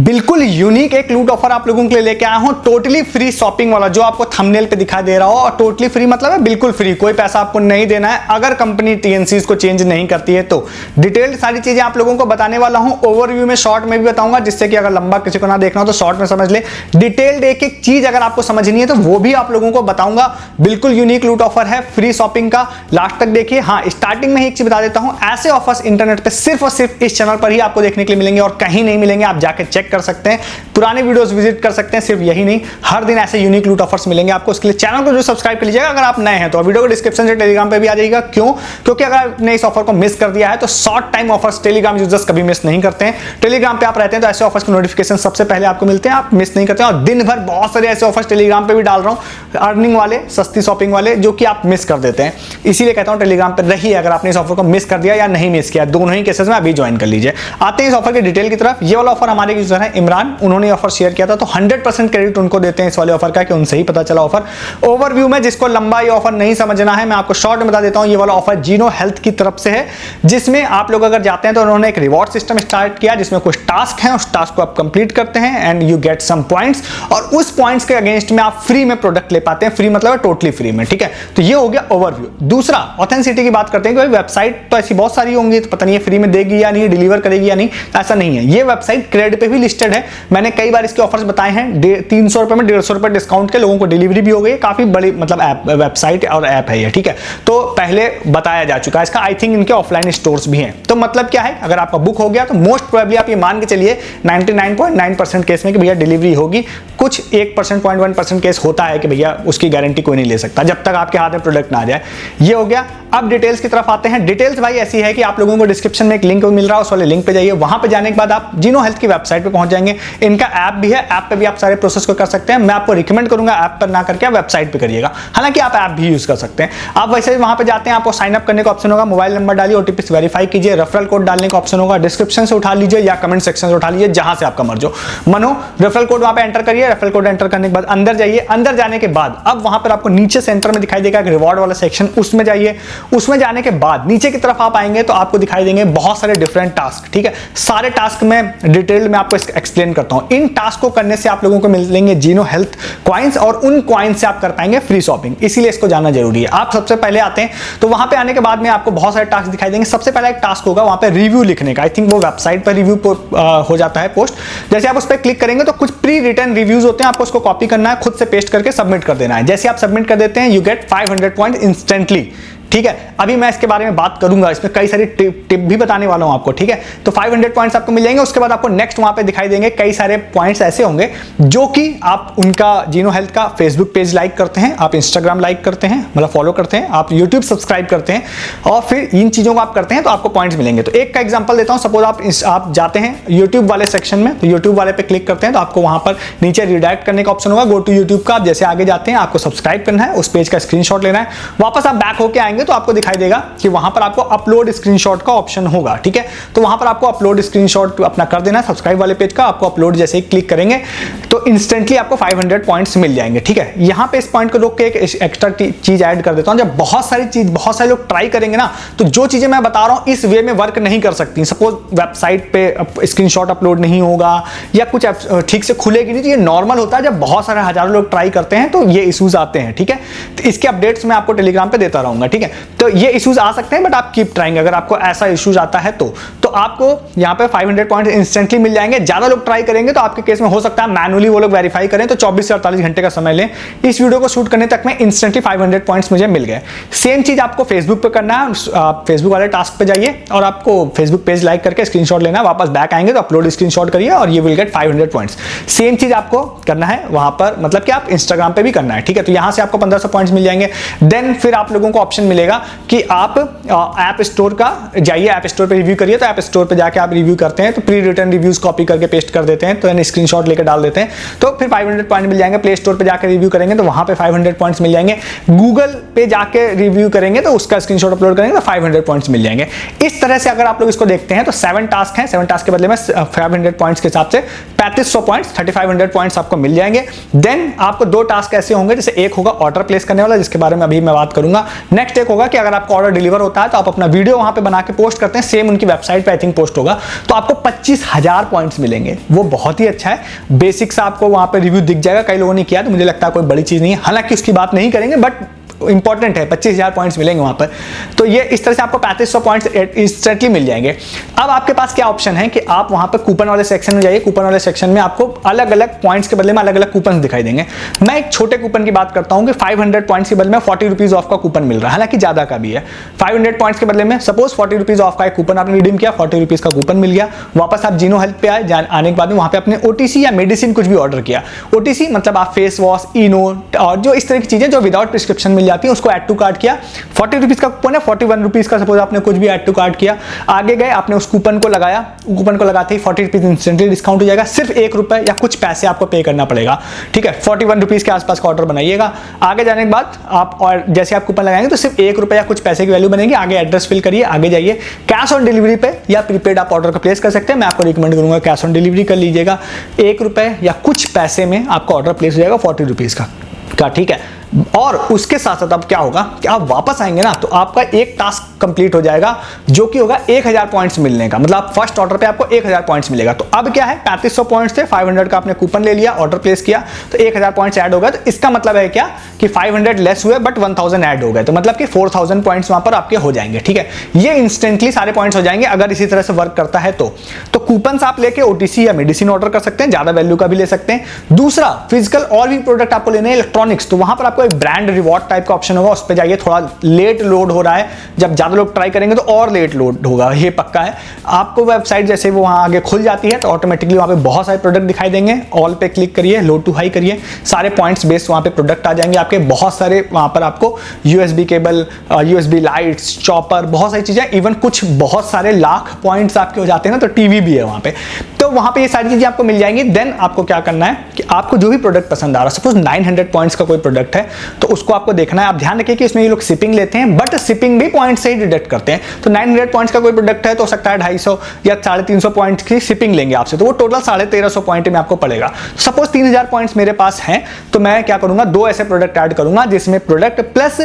बिल्कुल यूनिक एक लूट ऑफर आप लोगों के लिए लेके आया हूं, टोटली फ्री शॉपिंग वाला, जो आपको थंबनेल पे दिखा दे रहा हो। और टोटली फ्री मतलब है बिल्कुल फ्री, कोई पैसा आपको नहीं देना है अगर कंपनी टीएनसीज को चेंज नहीं करती है तो। डिटेल्ड सारी चीजें आप लोगों को बताने वाला हूं, ओवरव्यू में शॉर्ट में भी बताऊंगा, जिससे कि अगर लंबा किसी को ना देखना हो तो शॉर्ट में समझ ले। डिटेल्ड एक एक चीज अगर आपको समझनी है तो वो भी आप लोगों को बताऊंगा। बिल्कुल यूनिक लूट ऑफर है फ्री शॉपिंग का, लास्ट तक देखिए। हाँ, स्टार्टिंग में ही एक चीज बता देता हूं, ऐसे ऑफर्स इंटरनेट पे सिर्फ और सिर्फ इस चैनल पर ही आपको देखने के लिए मिलेंगे और कहीं नहीं मिलेंगे। आप जाके चेक कर सकते हैं, पुराने वीडियोस विजिट कर सकते हैं। सिर्फ यही नहीं, हर दिन ऐसे यूनिक लूट ऑफर्स मिलेंगे आपको। इसके लिए चैनल को जो सब्सक्राइब कर लीजिएगा अगर आप नए हैं तो। वीडियो को डिस्क्रिप्शन से टेलीग्राम पे भी आ जाएगा। क्यों? क्योंकि अगर आपने इस ऑफर को मिस कर दिया है तो short time offers Telegram users कभी मिस नहीं करते हैं। टेलीग्राम पे आप रहते हैं तो ऐसे ऑफर्स के नोटिफिकेशन सबसे पहले आपको मिलते हैं, आप मिस नहीं करते हैं। और दिन भर बहुत सारे ऐसे ऑफर्स टेलीग्राम पे भी डाल रहा हूं, अर्निंग वाले, सस्ती शॉपिंग वाले, जो कि आप मिस कर देते हैं। इसीलिए कहता हूं टेलीग्राम पे रहिए अगर आपने इस ऑफर को मिस कर दिया या नहीं मिस किया, दोनों ही केसेस में अभी ज्वाइन कर लीजिए। आते हैं इस ऑफर के डिटेल की तरफ। ये वाला ऑफर हमारे यूजर है इमरान, उन्होंने ऑफर शेयर किया था तो 100% क्रेडिट उनको देते हैं इस वाले ऑफर का, कि उनसे ही पता चला ऑफर। ओवरव्यू में जिसको लंबा ये ऑफर नहीं समझना है, मैं आपको शॉर्ट में बता देता हूं। ये वाला ऑफर जीनो हेल्थ की तरफ से है, जिसमें आप लोग अगर जाते हैं तो उन्होंने एक रिवॉर्ड सिस्टम स्टार्ट किया, जिसमें कुछ टास्क हैं, उस टास्क को आप कंप्लीट करते हैं and you get some points, और उस पॉइंट्स के अगेंस्ट में आप फ्री में प्रोडक्ट ले पाते हैं। फ्री मतलब टोटली फ्री में, ठीक है। तो ये हो गया ओवरव्यू। दूसरा, ऑथेंटिसिटी की बात करते हैं कि वेबसाइट तो ऐसी बहुत सारी होंगी, तो पता नहीं है फ्री में देगी या नहीं, डिलीवर करेगी या नहीं, ऐसा नहीं है। ये वेबसाइट क्रेड पे भी लिस्टेड है, मैंने कई बार इसके ऑफर्स बताए हैं। 300 रुपए में 150 रुपए डिस्काउंट के लोगों को डिलीवरी भी हो गई। काफी बड़ी मतलब ऐप, वेबसाइट और ऐप है ये, ठीक है। तो पहले बताया जा चुका है इसका। आई थिंक इनके ऑफलाइन स्टोर्स भी हैं। तो मतलब क्या है, अगर आपका बुक हो गया तो मोस्ट प्रोबेबली आप ये मान के चलिए 99.9% केस में कि भैया डिलीवरी होगी। कुछ 1%, 0.1% केस होता है कि भैया उसकी गारंटी कोई नहीं ले सकता जब तक आपके हाथ में प्रोडक्ट ना आ जाए। ये हो गया। अब डिटेल्स की तरफ आते हैं। डिटेल्स भाई ऐसी है कि आप लोगों को डिस्क्रिप्शन में एक लिंक मिल रहा है, उस वाले लिंक पे जाइए। वहां पे जाने के बाद आप जीनो हेल्थ की वेबसाइट पे पहुंच जाएंगे। इनका ऐप भी है, ऐप पे भी आप सारे प्रोसेस को कर सकते हैं। मैं आपको रिकमेंड करूंगा ऐप पर ना करके आप वेबसाइट पे करिएगा, हालांकि आप ऐप भी यूज कर सकते हैं। आप वैसे वहां पे जाते हैं, आपको साइन अप करने का ऑप्शन होगा, मोबाइल नंबर डालिए, ओटीपी से वेरीफाई कीजिए, रेफरल कोड डालने का ऑप्शन होगा, डिस्क्रिप्शन से उठा लीजिए या कमेंट सेक्शन से उठा लीजिए, जहां से आपका मर्जी मन हो। रेफरल कोड वहां पे एंटर करिए। रेफरल कोड एंटर करने के बाद अंदर जाइए। अंदर जाने के बाद अब वहां पर आपको नीचे सेंटर में दिखाई देगा रिवॉर्ड वाला सेक्शन, उसमें जाइए। उसमें जाने के बाद नीचे की तरफ आप आएंगे तो आपको दिखाई देंगे बहुत सारे डिफरेंट टास्क, ठीक है। सारे टास्क में डिटेल में आपको एक्सप्लेन करता हूं। इन टास्क को करने से आप लोगों को मिलेंगे जीनो हेल्थ कॉइन्स, और उन कॉइन्स से आप कर पाएंगे फ्री शॉपिंग, इसीलिए इसको जानना जरूरी है। आप सबसे पहले आते हैं तो वहां पे आने के बाद में आपको बहुत सारे टास्क दिखाई देंगे। सबसे पहला एक टास्क होगा वहां पे रिव्यू लिखने का। आई थिंक वो वेबसाइट पर रिव्यू हो जाता है पोस्ट। जैसे आप उस पर क्लिक करेंगे तो कुछ प्री रिटन रिव्यूज होते हैं, आपको उसको कॉपी करना है, खुद से पेस्ट करके सबमिट कर देना है। जैसे आप सबमिट कर देते हैं, यू गेट 500 पॉइंट इंस्टेंटली, ठीक है। अभी मैं इसके बारे में बात करूंगा, इसमें कई सारी टिप भी बताने वाला हूं आपको, ठीक है। तो 500 पॉइंट्स आपको मिल जाएंगे। उसके बाद आपको नेक्स्ट वहां पे दिखाई देंगे कई सारे पॉइंट्स ऐसे होंगे जो कि आप उनका जीनो हेल्थ का फेसबुक पेज लाइक करते हैं, आप इंस्टाग्राम लाइक करते हैं, मतलब फॉलो करते हैं, आप यूट्यूब सब्सक्राइब करते हैं, और फिर इन चीजों को आप करते हैं तो आपको पॉइंट्स मिलेंगे। तो एक का एग्जाम्पल देता हूं। सपोज आप जाते हैं यूट्यूब वाले सेक्शन में, तो यूट्यूब वाले पे क्लिक करते हैं तो आपको वहां पर नीचे रिडायरेक्ट करने का ऑप्शन होगा, गो टू यूट्यूब का। आप जैसे आगे जाते हैं आपको सब्सक्राइब करना है, उस पेज का स्क्रीनशॉट लेना है, वापस आप बैक होके आएंगे तो आपको दिखाई देगा कि वहां पर आपको अपलोड स्क्रीनशॉट का ऑप्शन होगा, ठीक है। तो वहां पर आपको अपलोड स्क्रीनशॉट अपना कर देना है सब्सक्राइब वाले पेज का। आपको अपलोड जैसे ही क्लिक करेंगे तो इंस्टेंटली आपको 500 पॉइंट्स मिल जाएंगे, ठीक है। यहां पे इस पॉइंट को रोक के एक एक्स्ट्रा चीज ऐड कर देता हूं। जब बहुत सारे लोग ट्राई करेंगे ना, तो जो चीजें मैं बता रहा हूं इस वे में वर्क नहीं कर सकती। सपोज वेबसाइट पे स्क्रीनशॉट अपलोड नहीं होगा या कुछ ठीक से खुलेगी नहीं, तो ये नॉर्मल होता है। जब बहुत सारे हजारों लोग ट्राई करते हैं तो ये इश्यूज आते हैं, ठीक है। तो इसके अपडेट्स मैं आपको टेलीग्राम पे देता रहूंगा, ठीक है। तो ये इश्यूज आ सकते हैं, बट आप कीप ट्राइंग। अगर आपको ऐसा इश्यूज आता है तो आपको यहाँ पे 500 पॉइंट इंस्टेंटली मिल जाएंगे। ज्यादा लोग ट्राई करेंगे तो आपके केस में हो सकता है मैनुअली वो लोग वेरीफाई करें, तो 24 से 48 घंटे का समय लें। इस वीडियो को शूट करने तक में इंस्टेंटली 500 पॉइंट्स मुझे मिल गए। सेम चीज आपको फेसबुक पे करना है। फेसबुक वाले टास्क पे जाइए और आपको फेसबुक पेज लाइक करके स्क्रीनशॉट लेना है, वापस बैक आएंगे तो अपलोड स्क्रीनशॉट करिए और ये विल गेट 500 पॉइंट्स। सेम चीज आपको करना है वहां पर, मतलब कि आप इंस्टाग्राम पे भी करना है, ठीक है। तो यहां से आपको 1500 पॉइंट्स मिल जाएंगे। देन फिर आप लोगों को ऑप्शन मिलेगा कि आप ऐप स्टोर का जाइए, ऐप स्टोर पे रिव्यू करिए। तो ऐप स्टोर पे जाके आप रिव्यू करते हैं तो प्री रिटर्न रिव्यूज कॉपी करके पेस्ट कर देते हैं, तो स्क्रीनशॉट लेकर डाल देते हैं तो फिर 500 पॉइंट मिल जाएंगे। प्ले स्टोर पे जाकर रिव्यू करेंगे तो वहां पे 500 पॉइंट्स मिल जाएंगे। गूगल पे जाके रिव्यू करेंगे तो उसका स्क्रीनशॉट अपलोड करेंगे तो 500 पॉइंट्स मिल जाएंगे। इस तरह से अगर आप लोग इसको देखते हैं तो 7 टास्क हैं। 7 टास्क के बदले में 500 पॉइंट्स के हिसाब से 3500 पॉइंट्स, 3500 पॉइंट्स आपको मिल जाएंगे। देन आपको 2 टास्क ऐसे होंगे, जैसे एक होगा ऑर्डर प्लेस करने वाला, जिसके बारे में अभी मैं बात करूंगा। नेक्स्ट एक होगा कि अगर आपका ऑर्डर डिलीवर होता है तो आप अपना वीडियो वहां पे बना के पोस्ट करते हैं, सेम उनकी वेबसाइट पे आई थिंक पोस्ट होगा, तो आपको 25,000 पॉइंट्स मिलेंगे। वो बहुत ही अच्छा है। बेसिक सा आपको वहां पे रिव्यू दिख जाएगा, कई लोगों ने किया, तो मुझे लगता है कोई बड़ी चीज नहीं है, हालांकि उसकी बात नहीं करेंगे, बट इंपॉर्टेंट है, 25,000 पॉइंट्स मिलेंगे वहां पर। तो ये इस तरह से आपको 3500 पॉइंट्स इंस्टेंटली मिल जाएंगे। अब आपके पास क्या ऑप्शन है कि आप वहां पर कूपन वाले सेक्शन में जाइए। कूपन वाले सेक्शन में आपको अलग अलग पॉइंट्स के बदले में अलग अलग कूपन दिखाई देंगे। मैं एक छोटे कूपन की बात करता हूं कि 500 पॉइंट्स के बदले में 40 रुपीज ऑफ का कूपन मिल रहा है, हालांकि ज्यादा का भी है। 500 पॉइंट्स के बदले में सपोज 40 रुपीज ऑफ का एक कूपन आपने रिडीम किया, 40 रुपीज का कूपन मिल गया। वापस आप जीनो हेल्थ पे आए, आने के बाद में वहां पे अपने ओटीसी या मेडिसिन कुछ भी ऑर्डर किया। ओटीसी मतलब आप फेस वॉश, इनो और जो इस तरह की चीजें जो विदाउट प्रिस्क्रिप्शन मिल जाती है, उसको ऐड टू कार्ट किया। 40 रुपीज का कूपन है, 41 रुपीज का सपोज आपने कुछ भी ऐड टू कार्ट किया। आगे गए, आपने उस कूपन को लगाया, कूपन को लगाते ही 40 रुपीज इंस्टेंटली डिस्काउंट हो जाएगा। सिर्फ 1 रुपए या कुछ पैसे आपको पे करना पड़ेगा, ठीक है। 41 रुपीज के आसपास का ऑर्डर बनाइएगा। आगे जाने के बाद आप, और जैसे आप कूपन लगाएंगे तो सिर्फ 1 रुपए या कुछ पैसे की वैल्यू बनेगी। आगे एड्रेस फिल करिए, आगे जाइए। कैश ऑन डिलीवरी पे या प्रीपेड आप ऑर्डर को प्लेस कर सकते हैं। मैं आपको रिकमेंड करूंगा कैश ऑन डिलीवरी कर लीजिएगा। 1 रुपए या कुछ पैसे में आपका ऑर्डर प्लेस हो जाएगा 40 रुपीज का, ठीक है। और उसके साथ साथ अब क्या होगा कि आप वापस आएंगे ना, तो आपका एक टास्क कंप्लीट हो जाएगा, जो कि होगा 1000 पॉइंट्स मिलने का। मतलब फर्स्ट ऑर्डर पे आपको 1000 पॉइंट्स मिलेगा। तो अब क्या है, 3500 पॉइंट्स थे, 500 का आपने कूपन ले लिया, ऑर्डर प्लेस किया, तो 1000 पॉइंट्स ऐड हो गए। तो इसका मतलब है क्या कि 500 लेस हुए बट 1000 ऐड हो गए, तो मतलब कि 4000 पॉइंट्स वहां पर आपके हो जाएंगे, ठीक है। ये इंस्टेंटली सारे पॉइंट्स हो जाएंगे अगर इसी तरह से वर्क करता है तो कूपन आप लेके ओटीसी या मेडिसिन ऑर्डर कर सकते हैं, ज्यादा वैल्यू का भी ले सकते हैं। दूसरा, फिजिकल और भी प्रोडक्ट आपको लेने हैं, इलेक्ट्रॉनिक्स, तो वहां पर आपको एक ब्रांड रिवॉर्ड टाइप का ऑप्शन होगा, उस पे जाइए। थोड़ा लेट लोड हो रहा है, जब ज्यादा लोग ट्राई करेंगे तो और लेट लोड होगा, ये पक्का है। आपको वेबसाइट जैसे वो वहां आगे खुल जाती है तो ऑटोमेटिकली वहां पे बहुत सारे प्रोडक्ट दिखाई देंगे। ऑल पे क्लिक करिए, लोड टू हाई करिए, सारे पॉइंट्स बेस्ड वहां पे प्रोडक्ट आ जाएंगे आपके। बहुत सारे वहां पर आपको USB cable, USB lights, chopper, बहुत सारी चीजें, इवन कुछ बहुत सारे लाख पॉइंट्स आपके हो जाते हैं ना, तो टीवी भी है वहां पे। तो वहां पे ये सारी चीजें आपको मिल जाएंगी। देन आपको क्या करना है कि आपको जो भी प्रोडक्ट पसंद आ रहा है, सपोज 900 पॉइंट्स का कोई प्रोडक्ट है, तो उसको आपको देखना है। आप ध्यान रखिए कि इसमें ये लोग शिपिंग लेते हैं, बट शिपिंग भी पॉइंट से ही डिडक्ट करते हैं। तो 900 पॉइंट्स का कोई प्रोडक्ट है तो हो सकता है 250 या 350 पॉइंट्स की शिपिंग लेंगे आपसे, तो वो टोटल 1350 पॉइंट में आपको पड़ेगा। सपोज 3000 पॉइंट्स मेरे पास हैं, तो मैं क्या करूंगा, 2 ऐसे प्रोडक्ट ऐड करूंगा जिसमें प्रोडक्ट प्लस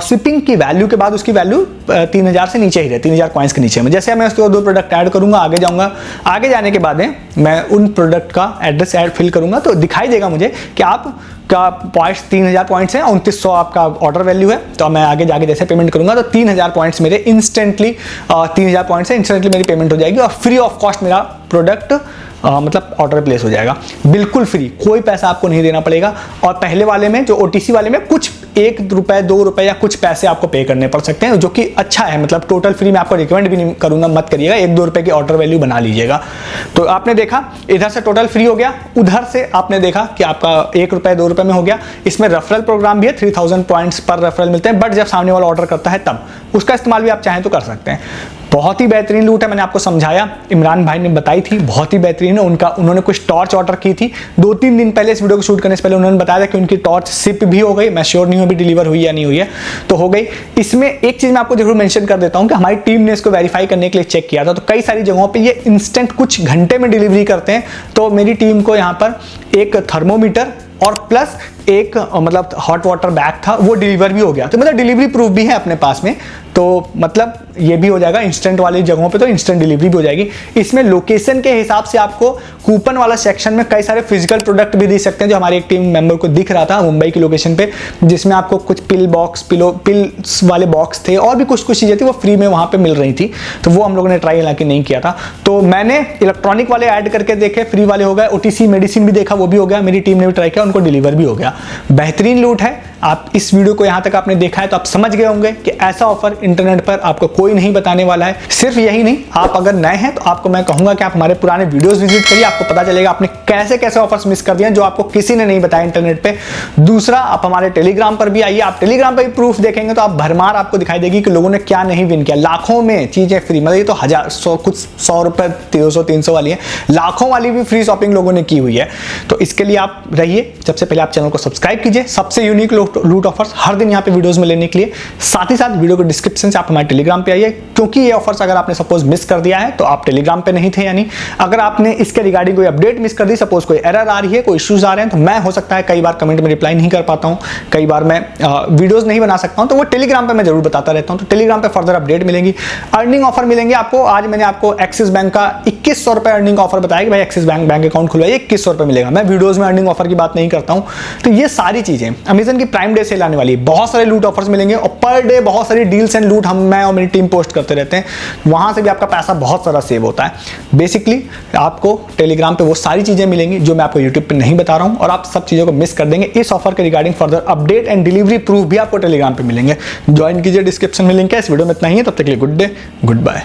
शिपिंग की वैल्यू के बाद उसकी वैल्यू 3000 से नीचे ही रहे, 3000 कॉइंस के नीचे में। जैसे मैं उसको 2 प्रोडक्ट ऐड करूंगा, आगे जाऊंगा, आगे जाने के बाद मैं उन प्रोडक्ट का एड्रेस ऐड फिल करूंगा, तो दिखाई देगा मुझे कि आपका पॉइंट्स 3000 पॉइंट्स हैं, 2900 आपका ऑर्डर वैल्यू है। तो मैं आगे जाके जैसे पेमेंट करूंगा तो 3000 पॉइंट्स मेरे इंस्टेंटली 3000 पॉइंट्स है, इंस्टेंटली मेरी पेमेंट हो जाएगी और फ्री ऑफ कॉस्ट मेरा प्रोडक्ट मतलब ऑर्डर प्लेस हो जाएगा, बिल्कुल फ्री, कोई पैसा आपको नहीं देना पड़ेगा। और पहले वाले में, जो ओटीसी वाले में, कुछ 1 रुपए 2 रुपए या कुछ पैसे आपको पे करने पड़ सकते हैं, जो कि अच्छा है। मतलब टोटल फ्री मैं आपको रिकमेंड भी नहीं करूंगा, मत करिएगा, 1-2 रुपए की ऑर्डर वैल्यू बना लीजिएगा। तो आपने देखा इधर से टोटल फ्री हो गया, उधर से आपने देखा कि आपका 1 रुपए 2 रुपए में हो गया। इसमें रेफरल प्रोग्राम भी है, 3000 पॉइंट्स पर रेफरल मिलते हैं, बट जब सामने वाला ऑर्डर करता है तब उसका इस्तेमाल भी आप चाहें तो कर सकते हैं। बहुत ही बेहतरीन लूट है, मैंने आपको समझाया, इमरान भाई ने बताई थी, बहुत ही बेहतरीन है। उन्होंने कुछ टॉर्च ऑर्डर की थी 2-3 दिन पहले, इस वीडियो को शूट करने से पहले उन्होंने बताया था कि उनकी टॉर्च शिप भी हो गई। मैं श्योर नहीं हूं अभी डिलीवर हुई या नहीं हुई है, तो हो गई। इसमें एक चीज मैं आपको जरूर मेंशन कर देता हूं कि हमारी टीम ने इसको वेरीफाई करने के लिए चेक किया था, तो कई सारी जगहों पे ये इंस्टेंट कुछ घंटे में डिलीवरी करते हैं। तो मेरी टीम को यहाँ पर एक थर्मोमीटर और प्लस एक मतलब हॉट वाटर बैग था, वो डिलीवर भी हो गया। तो मतलब डिलीवरी प्रूफ भी है अपने पास में, तो मतलब ये भी हो जाएगा। इंस्टेंट वाली जगहों पे तो इंस्टेंट डिलीवरी भी हो जाएगी। इसमें लोकेशन के हिसाब से आपको कूपन वाला सेक्शन में कई सारे फिजिकल प्रोडक्ट भी दे सकते हैं, जो हमारे एक टीम मेंबर को दिख रहा था मुंबई की लोकेशन पे, जिसमें आपको कुछ पिल्स वाले बॉक्स थे और भी कुछ चीजें थी, वो फ्री में वहां पे मिल रही थी। तो वो हम लोगों ने ट्राई हालांकि नहीं किया था। तो मैंने इलेक्ट्रॉनिक वाले ऐड करके देखे, फ्री वाले हो गए, ओटीसी मेडिसिन भी देखा, वो भी हो गया, मेरी टीम ने भी ट्राई किया, उनको डिलीवर भी हो गया। बेहतरीन लूट है। आप इस वीडियो को यहां तक आपने देखा है तो आप समझ गए होंगे कि ऐसा ऑफर इंटरनेट पर आपको कोई नहीं बताने वाला है। सिर्फ यही नहीं, आप अगर नए हैं तो आपको मैं कहूंगा कि आप हमारे पुराने वीडियोस विजिट करिए, आपको पता चलेगा आपने कैसे कैसे ऑफर्स मिस कर दिए जो आपको किसी ने नहीं बताया इंटरनेट पे। दूसरा, आप हमारे टेलीग्राम पर भी आइए, आप टेलीग्राम पर भी प्रूफ देखेंगे तो आप भरमार आपको दिखाई देगी कि लोगों ने क्या नहीं विन किया। लाखों में चीजें फ्री, मतलब ये तो 1000 कुछ 100 रुपए 200-300 वाली है, लाखों वाली भी फ्री शॉपिंग लोगों ने की हुई है। तो इसके लिए आप रहिए, सबसे पहले आप चैनल को सब्सक्राइब कीजिए। सबसे यूनिक लोग लूट ऑफर्स हर दिन यहाँ पे वीडियोस में लेने के लिए। साथ ही साथ वीडियो को डिस्क्रिप्शन से आप हमारे टेलीग्राम पे आइए, क्योंकि ये ऑफर्स अगर आपने सपोज मिस कर दिया है तो आप टेलीग्राम पे नहीं थे, यानी अगर आपने इसके रिगार्डिंग कोई अपडेट मिस कर दी, सपोज कोई एरर आ रही है, कोई इश्यूज आ रहे हैं, तो मैं हो सकता है कई बार कमेंट में रिप्लाई नहीं कर पाता हूँ, कई बार मैं वीडियोस नहीं बना सकता हूँ, तो वो टेलीग्राम पे मैं जरूर बताता रहता हूँ। तो टेलीग्राम पे फर्दर अपडेट मिलेंगी, अर्निंग ऑफर मिलेंगे आपको। आज मैंने आपको एक्सिस बैंक का 2100 रुपए अर्निंग ऑफर बताया कि भाई एक्सिस बैंक अकाउंट खुलवाइए, 2100 रुपए मिलेगा। मैं वीडियोस में अर्निंग ऑफर की बात नहीं करता हूं। तो ये सारी चीजें अमेजन की प्राइम डे सेल आने वाली है, बहुत सारे लूट ऑफर्स मिलेंगे और पर डे बहुत सारी डील्स एंड लूट मैं और मेरी टीम पोस्ट करते रहते हैं, वहां से भी आपका पैसा बहुत सारा सेव होता है। बेसिकली आपको टेलीग्राम पे वो सारी चीजें मिलेंगी जो मैं आपको यूट्यूब पे नहीं बता रहा हूं, और आप सब चीजों को मिस कर देंगे। इस ऑफर के regarding further update and delivery proof भी आपको टेलीग्राम पे मिलेंगे। ज्वाइन कीजिए, डिस्क्रिप्शन में लिंक है। इस वीडियो में इतना ही है, तब तक के लिए गुड डे, गुड बाय।